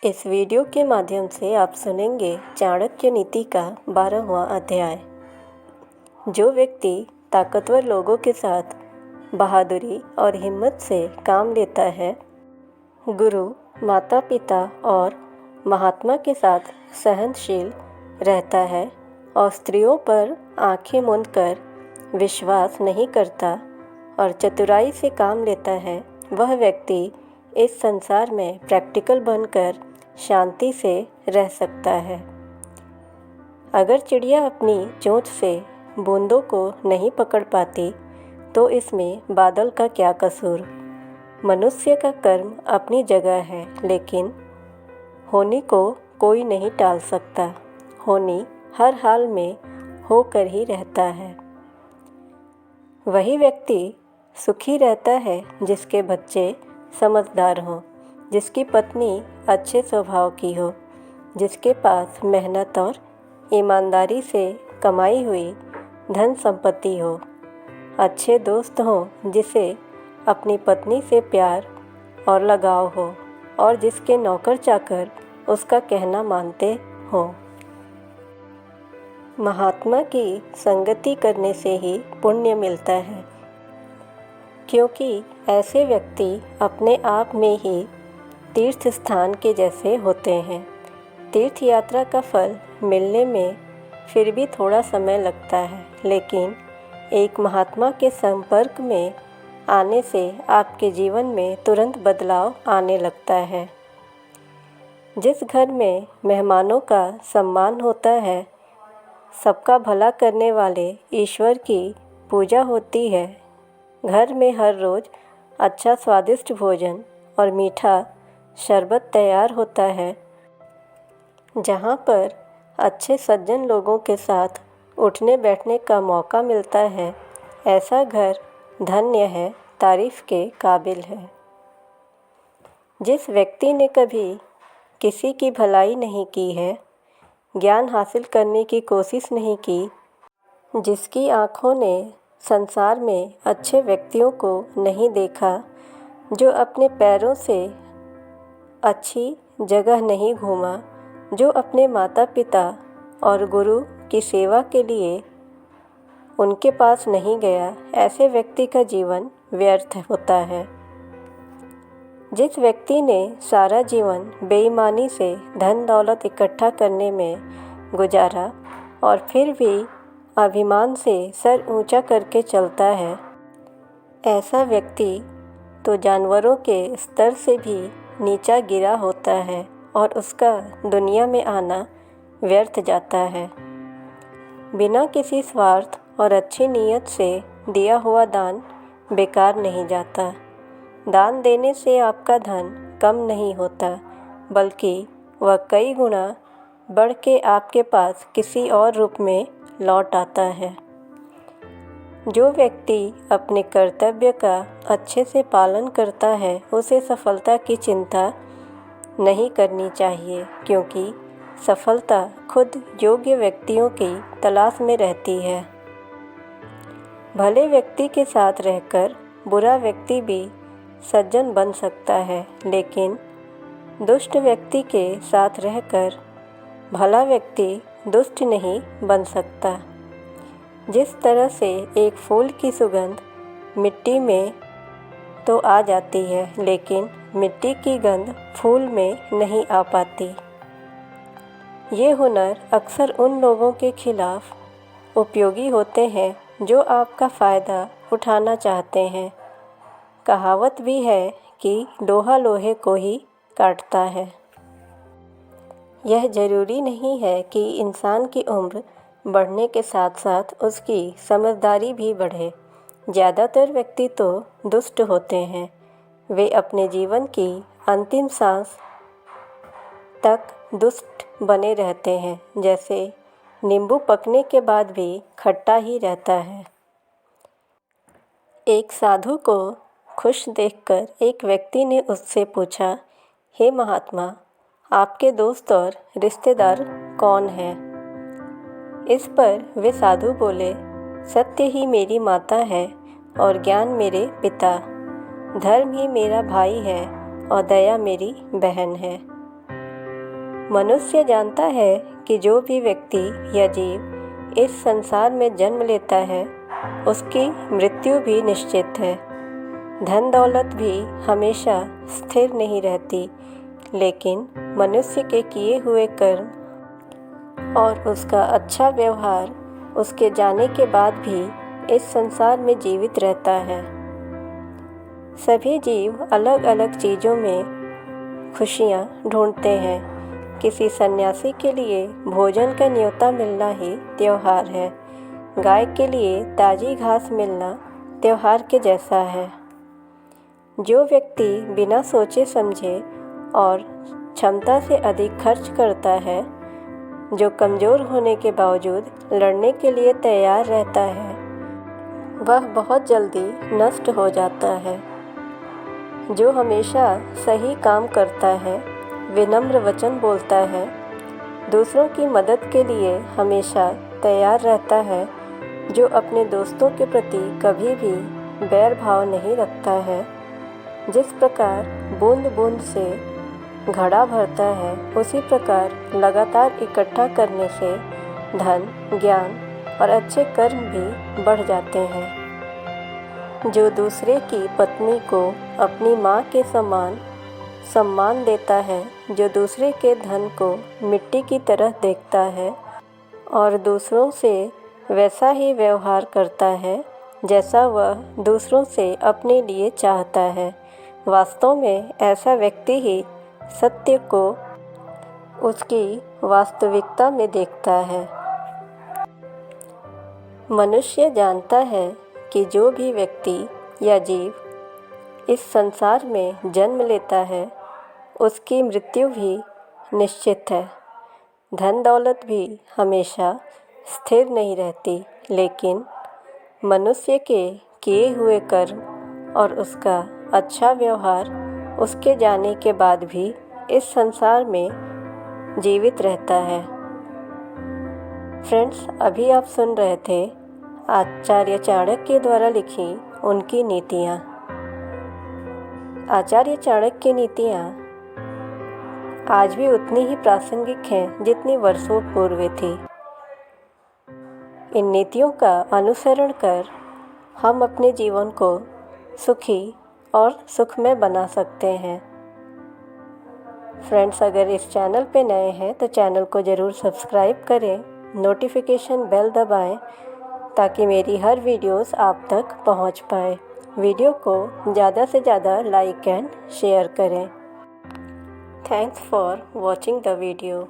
इस वीडियो के माध्यम से आप सुनेंगे चाणक्य नीति का 12वां अध्याय। जो व्यक्ति ताकतवर लोगों के साथ बहादुरी और हिम्मत से काम लेता है, गुरु, माता पिता और महात्मा के साथ सहनशील रहता है और स्त्रियों पर आंखें मूंद कर विश्वास नहीं करता और चतुराई से काम लेता है, वह व्यक्ति इस संसार में प्रैक्टिकल बनकर शांति से रह सकता है। अगर चिड़िया अपनी चोंच से बूंदों को नहीं पकड़ पाती तो इसमें बादल का क्या कसूर। मनुष्य का कर्म अपनी जगह है, लेकिन होनी को कोई नहीं टाल सकता। होनी हर हाल में होकर ही रहता है। वही व्यक्ति सुखी रहता है जिसके बच्चे समझदार हों, जिसकी पत्नी अच्छे स्वभाव की हो, जिसके पास मेहनत और ईमानदारी से कमाई हुई धन संपत्ति हो, अच्छे दोस्त हों, जिसे अपनी पत्नी से प्यार और लगाव हो और जिसके नौकर चाकर उसका कहना मानते हों। महात्मा की संगति करने से ही पुण्य मिलता है, क्योंकि ऐसे व्यक्ति अपने आप में ही तीर्थ स्थान के जैसे होते हैं। तीर्थ यात्रा का फल मिलने में फिर भी थोड़ा समय लगता है, लेकिन एक महात्मा के संपर्क में आने से आपके जीवन में तुरंत बदलाव आने लगता है। जिस घर में मेहमानों का सम्मान होता है, सबका भला करने वाले ईश्वर की पूजा होती है, घर में हर रोज़ अच्छा स्वादिष्ट भोजन और मीठा शरबत तैयार होता है, जहाँ पर अच्छे सज्जन लोगों के साथ उठने बैठने का मौका मिलता है, ऐसा घर धन्य है, तारीफ़ के काबिल है। जिस व्यक्ति ने कभी किसी की भलाई नहीं की है, ज्ञान हासिल करने की कोशिश नहीं की, जिसकी आँखों ने संसार में अच्छे व्यक्तियों को नहीं देखा, जो अपने पैरों से अच्छी जगह नहीं घूमा, जो अपने माता पिता और गुरु की सेवा के लिए उनके पास नहीं गया, ऐसे व्यक्ति का जीवन व्यर्थ होता है। जिस व्यक्ति ने सारा जीवन बेईमानी से धन दौलत इकट्ठा करने में गुजारा और फिर भी अभिमान से सर ऊंचा करके चलता है, ऐसा व्यक्ति तो जानवरों के स्तर से भी नीचा गिरा होता है और उसका दुनिया में आना व्यर्थ जाता है। बिना किसी स्वार्थ और अच्छी नीयत से दिया हुआ दान बेकार नहीं जाता। दान देने से आपका धन कम नहीं होता, बल्कि वह कई गुना बढ़ के आपके पास किसी और रूप में लौट आता है। जो व्यक्ति अपने कर्तव्य का अच्छे से पालन करता है, उसे सफलता की चिंता नहीं करनी चाहिए, क्योंकि सफलता खुद योग्य व्यक्तियों की तलाश में रहती है। भले व्यक्ति के साथ रहकर बुरा व्यक्ति भी सज्जन बन सकता है, लेकिन दुष्ट व्यक्ति के साथ रहकर भला व्यक्ति दुष्ट नहीं बन सकता। जिस तरह से एक फूल की सुगंध मिट्टी में तो आ जाती है, लेकिन मिट्टी की गंध फूल में नहीं आ पाती। ये हुनर अक्सर उन लोगों के खिलाफ उपयोगी होते हैं जो आपका फ़ायदा उठाना चाहते हैं। कहावत भी है कि लोहा लोहे को ही काटता है। यह ज़रूरी नहीं है कि इंसान की उम्र बढ़ने के साथ साथ उसकी समझदारी भी बढ़े। ज़्यादातर व्यक्ति तो दुष्ट होते हैं। वे अपने जीवन की अंतिम सांस तक दुष्ट बने रहते हैं, जैसे नींबू पकने के बाद भी खट्टा ही रहता है। एक साधु को खुश देखकर एक व्यक्ति ने उससे पूछा, हे महात्मा, आपके दोस्त और रिश्तेदार कौन हैं? इस पर वे साधु बोले, सत्य ही मेरी माता है और ज्ञान मेरे पिता, धर्म ही मेरा भाई है और दया मेरी बहन है। मनुष्य जानता है कि जो भी व्यक्ति या जीव इस संसार में जन्म लेता है उसकी मृत्यु भी निश्चित है। धन दौलत भी हमेशा स्थिर नहीं रहती, लेकिन मनुष्य के किए हुए कर्म और उसका अच्छा व्यवहार उसके जाने के बाद भी इस संसार में जीवित रहता है। सभी जीव अलग अलग चीज़ों में खुशियाँ ढूंढते हैं। किसी सन्यासी के लिए भोजन का न्योता मिलना ही त्यौहार है। गाय के लिए ताज़ी घास मिलना त्यौहार के जैसा है। जो व्यक्ति बिना सोचे समझे और क्षमता से अधिक खर्च करता है, जो कमज़ोर होने के बावजूद लड़ने के लिए तैयार रहता है, वह बहुत जल्दी नष्ट हो जाता है। जो हमेशा सही काम करता है, विनम्र वचन बोलता है, दूसरों की मदद के लिए हमेशा तैयार रहता है, जो अपने दोस्तों के प्रति कभी भी बैर भाव नहीं रखता है, जिस प्रकार बूंद बूंद से घड़ा भरता है, उसी प्रकार लगातार इकट्ठा करने से धन, ज्ञान और अच्छे कर्म भी बढ़ जाते हैं। जो दूसरे की पत्नी को अपनी माँ के समान सम्मान देता है, जो दूसरे के धन को मिट्टी की तरह देखता है और दूसरों से वैसा ही व्यवहार करता है जैसा वह दूसरों से अपने लिए चाहता है, वास्तव में ऐसा व्यक्ति ही सत्य को उसकी वास्तविकता में देखता है। मनुष्य जानता है कि जो भी व्यक्ति या जीव इस संसार में जन्म लेता है उसकी मृत्यु भी निश्चित है। धन दौलत भी हमेशा स्थिर नहीं रहती, लेकिन मनुष्य के किए हुए कर्म और उसका अच्छा व्यवहार उसके जाने के बाद भी इस संसार में जीवित रहता है। फ्रेंड्स, अभी आप सुन रहे थे आचार्य चाणक्य द्वारा लिखी उनकी नीतियाँ। आचार्य चाणक्य की नीतियाँ आज भी उतनी ही प्रासंगिक हैं जितनी वर्षों पूर्व थी। इन नीतियों का अनुसरण कर हम अपने जीवन को सुखी और सुखमय बना सकते हैं। फ्रेंड्स, अगर इस चैनल पे नए हैं तो चैनल को ज़रूर सब्सक्राइब करें, नोटिफिकेशन बेल दबाएं ताकि मेरी हर वीडियोस आप तक पहुंच पाए। वीडियो को ज़्यादा से ज़्यादा लाइक एंड शेयर करें। Thanks for watching the video.